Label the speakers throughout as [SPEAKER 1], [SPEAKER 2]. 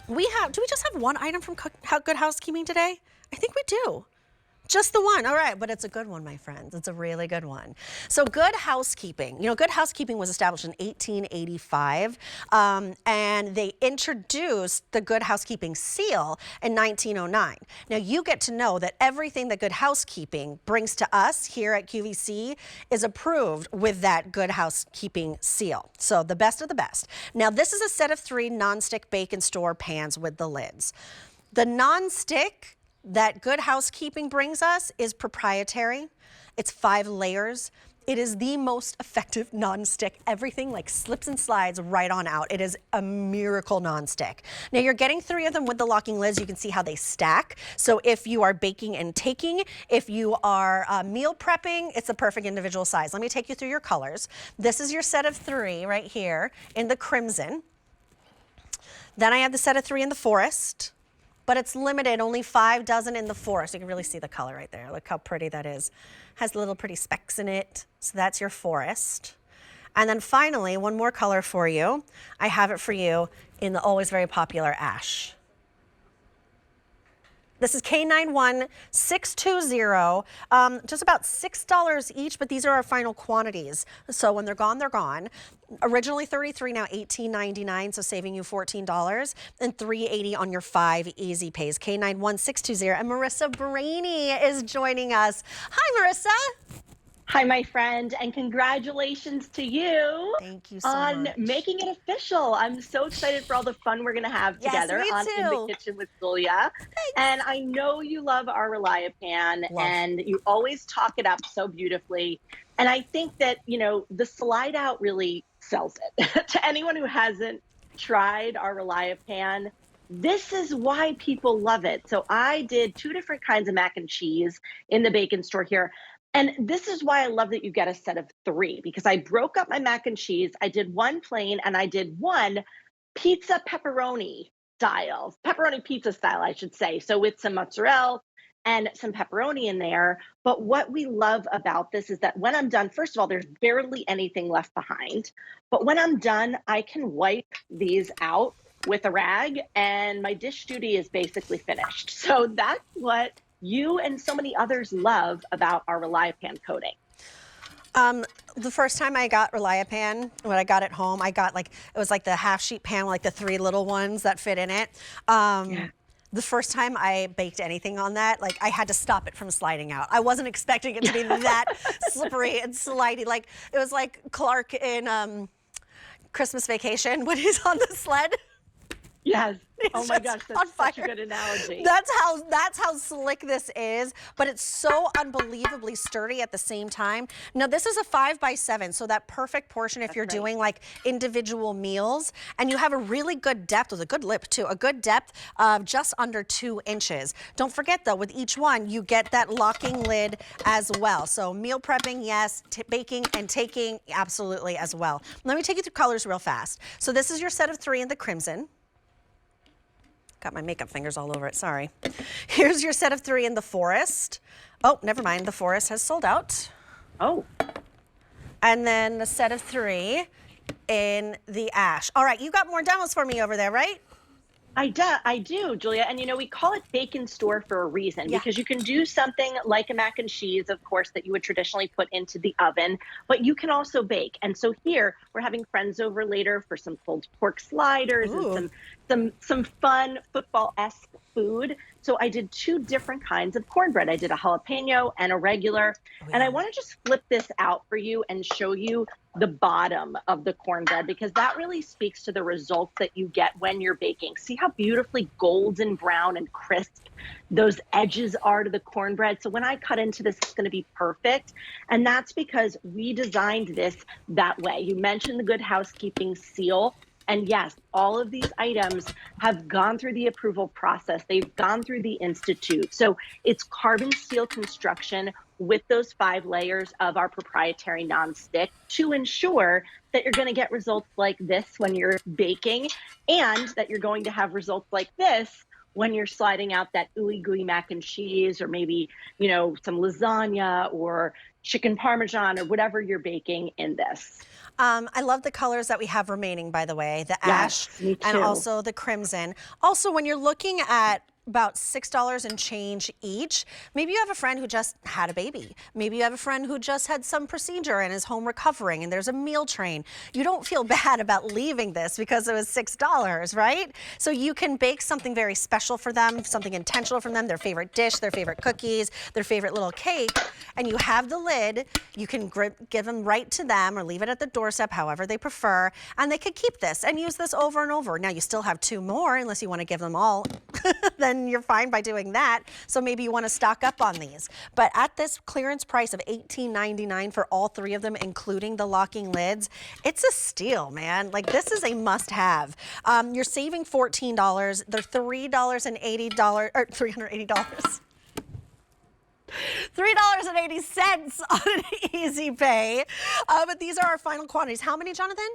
[SPEAKER 1] Do we just have one item from Good Housekeeping today? I think we do. Just the one. All right, but it's a good one, my friends. It's a really good one. So Good Housekeeping. You know, Good Housekeeping was established in 1885, and they introduced the Good Housekeeping seal in 1909. Now, you get to know that everything that Good Housekeeping brings to us here at QVC is approved with that Good Housekeeping seal. So the best of the best. Now, this is a set of 3 nonstick bake and store pans with the lids. The nonstick that Good Housekeeping brings us is proprietary. It's 5 layers. It is the most effective nonstick. Everything like slips and slides right on out. It is a miracle nonstick. Now you're getting 3 of them with the locking lids. You can see how they stack. So if you are baking and taking, if you are meal prepping, it's a perfect individual size. Let me take you through your colors. This is your set of 3 right here in the crimson. Then I have the set of 3 in the forest. But it's limited, only 5 dozen in the forest. You can really see the color right there. Look how pretty that is. Has little pretty specks in it. So that's your forest. And then finally, one more color for you. I have it for you in the always very popular ash. This is K91620, just about $6 each, but these are our final quantities. So when they're gone, they're gone. Originally $33, now $18.99, so saving you $14, and $3.80 on your 5 easy pays. K91620, and Marissa Brainy is joining us. Hi, Marissa.
[SPEAKER 2] Hi, my friend, and congratulations to you.
[SPEAKER 1] Thank you so
[SPEAKER 2] on
[SPEAKER 1] much.
[SPEAKER 2] making it official. I'm so excited for all the fun we're going to have together
[SPEAKER 1] me
[SPEAKER 2] on
[SPEAKER 1] too.
[SPEAKER 2] In the Kitchen with Julia. And I know you love our Reliapan, and you always talk it up so beautifully. And I think that, you know, the slide out really sells it. To anyone who hasn't tried our Reliapan, this is why people love it. So I did 2 different kinds of mac and cheese in the bacon store here. And this is why I love that you get a set of 3, because I broke up my mac and cheese. I did 1 plain and I did 1 pizza pepperoni pizza style, I should say. So with some mozzarella and some pepperoni in there. But what we love about this is that when I'm done, first of all, there's barely anything left behind. But when I'm done, I can wipe these out with a rag and my dish duty is basically finished. So that's what you and so many others love about our Reliapan coating.
[SPEAKER 1] The first time I got Reliapan, when I got it home, I got it was like the half sheet pan with like the 3 little ones that fit in it. The first time I baked anything on that, like I had to stop it from sliding out. I wasn't expecting it to be that slippery and slidey. Like it was like Clark in Christmas Vacation when he's on the sled.
[SPEAKER 2] Yes. Oh my gosh, that's such a good analogy.
[SPEAKER 1] That's how slick this is, but it's so unbelievably sturdy at the same time. Now this is a 5x7, so that perfect portion if you're doing like individual meals, and you have a really good depth with a good lip too, a good depth of just under 2 inches. Don't forget though, with each one you get that locking lid as well. So meal prepping, yes, baking and taking, absolutely as well. Let me take you through colors real fast. So this is your set of 3 in the crimson. Got my makeup fingers all over it, sorry. Here's your set of 3 in the forest. Oh, never mind, the forest has sold out.
[SPEAKER 2] Oh.
[SPEAKER 1] And then the set of 3 in the ash. All right, you got more demos for me over there, right?
[SPEAKER 2] I do, Julia. And you know, we call it bacon store for a reason, because you can do something like a mac and cheese, of course, that you would traditionally put into the oven, but you can also bake. And so here we're having friends over later for some pulled pork sliders and some fun football-esque food. So I did 2 different kinds of cornbread. I did a jalapeno and a regular. And I want to just flip this out for you and show you the bottom of the cornbread, because that really speaks to the results that you get when you're baking. See how beautifully golden brown and crisp those edges are to the cornbread. So when I cut into this, it's going to be perfect. And that's because we designed this that way. You mentioned the Good Housekeeping seal. And yes, all of these items have gone through the approval process. They've gone through the Institute. So it's carbon steel construction with those 5 layers of our proprietary nonstick to ensure that you're going to get results like this when you're baking, and that you're going to have results like this when you're sliding out that ooey gooey mac and cheese, or maybe, you know, some lasagna or chicken parmesan or whatever you're baking in this.
[SPEAKER 1] I love the colors that we have remaining, by the way, the ash
[SPEAKER 2] Yes, me
[SPEAKER 1] and
[SPEAKER 2] too.
[SPEAKER 1] also the crimson. Also, when you're looking at about $6 and change each. Maybe you have a friend who just had a baby. Maybe you have a friend who just had some procedure and is home recovering and there's a meal train. You don't feel bad about leaving this because it was $6, right? So you can bake something very special for them, something intentional for them, their favorite dish, their favorite cookies, their favorite little cake, and you have the lid. You can give them right to them or leave it at the doorstep, however they prefer, and they could keep this and use this over and over. Now you still have 2 more unless you want to give them all. Then you're fine by doing that. So maybe you want to stock up on these. But at this clearance price of $18.99 for all 3 of them, including the locking lids, it's a steal, man. Like, this is a must-have. You're saving $14. They're $380 or $380. $3.80 on an easy pay. But these are our final quantities. How many, Jonathan?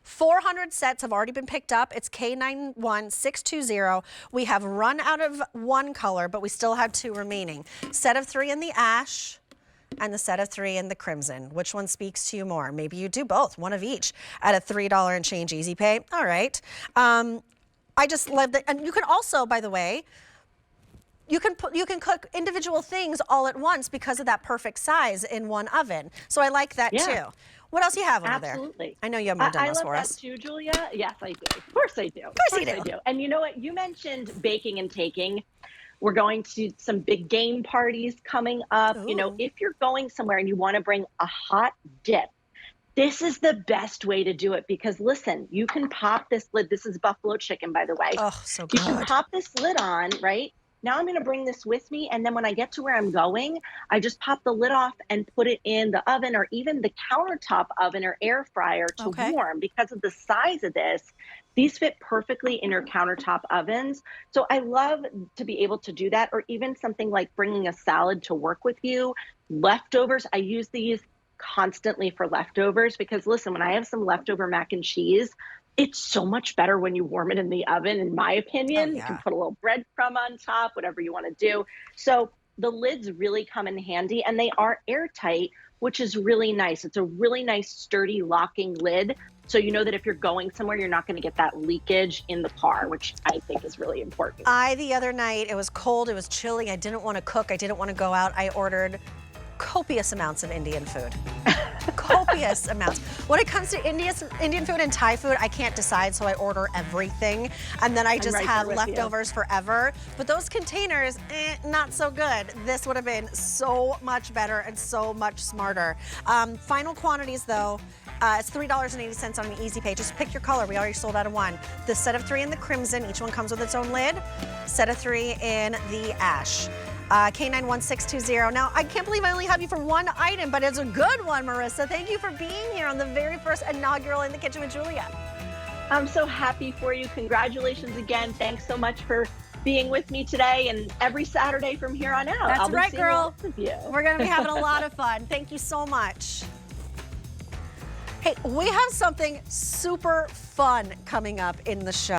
[SPEAKER 1] 400 sets have already been picked up. It's K91620. We have run out of 1 color, but we still have 2 remaining. Set of 3 in the ash and the set of 3 in the crimson. Which one speaks to you more? Maybe you do both, 1 of each at a $3 and change easy pay. All right. I just love that. And you can also, by the way, you can cook individual things all at once because of that perfect size in one oven. So I like that too. What else you have over there?
[SPEAKER 2] Absolutely.
[SPEAKER 1] I know you have more demos for us.
[SPEAKER 2] I love that too, Julia. Yes, I do. Of course I do. Of
[SPEAKER 1] course you do.
[SPEAKER 2] And you know what? You mentioned baking and taking. We're going to some big game parties coming up.
[SPEAKER 1] Ooh.
[SPEAKER 2] You know, if you're going somewhere and you want to bring a hot dip, this is the best way to do it because listen, you can pop this lid. This is buffalo chicken, by the way.
[SPEAKER 1] Oh, so good.
[SPEAKER 2] You can pop this lid on, right? Now I'm going to bring this with me, and then when I get to where I'm going, I just pop the lid off and put it in the oven or even the countertop oven or air fryer to warm. Because of the size of this, these fit perfectly in your countertop ovens. So I love to be able to do that, or even something like bringing a salad to work with you. Leftovers, I use these constantly for leftovers because listen, when I have some leftover mac and cheese, it's so much better when you warm it in the oven, in my opinion. You can put a little breadcrumb on top, whatever you want to do. So the lids really come in handy, and they are airtight, which is really nice. It's a really nice, sturdy locking lid. So you know that if you're going somewhere, you're not going to get that leakage in the car, which I think is really important.
[SPEAKER 1] The other night, it was cold, it was chilly. I didn't want to cook. I didn't want to go out. I ordered copious amounts of Indian food. Copious amounts. When it comes to Indian food and Thai food, I can't decide, so I order everything. And then I just have leftovers forever. But those containers, not so good. This would have been so much better and so much smarter. Final quantities, though. It's $3.80 on an easy pay. Just pick your color. We already sold out of 1. The set of 3 in the crimson. Each one comes with its own lid. Set of 3 in the ash. K91620. Now, I can't believe I only have you for 1 item, but it's a good one, Marissa. Thank you for being here on the very first inaugural In the Kitchen with Julia.
[SPEAKER 2] I'm so happy for you. Congratulations again. Thanks so much for being with me today and every Saturday from here on out.
[SPEAKER 1] That's right, girl.
[SPEAKER 2] With you.
[SPEAKER 1] We're going to be having a lot of fun. Thank you so much. Hey, we have something super fun coming up in the show.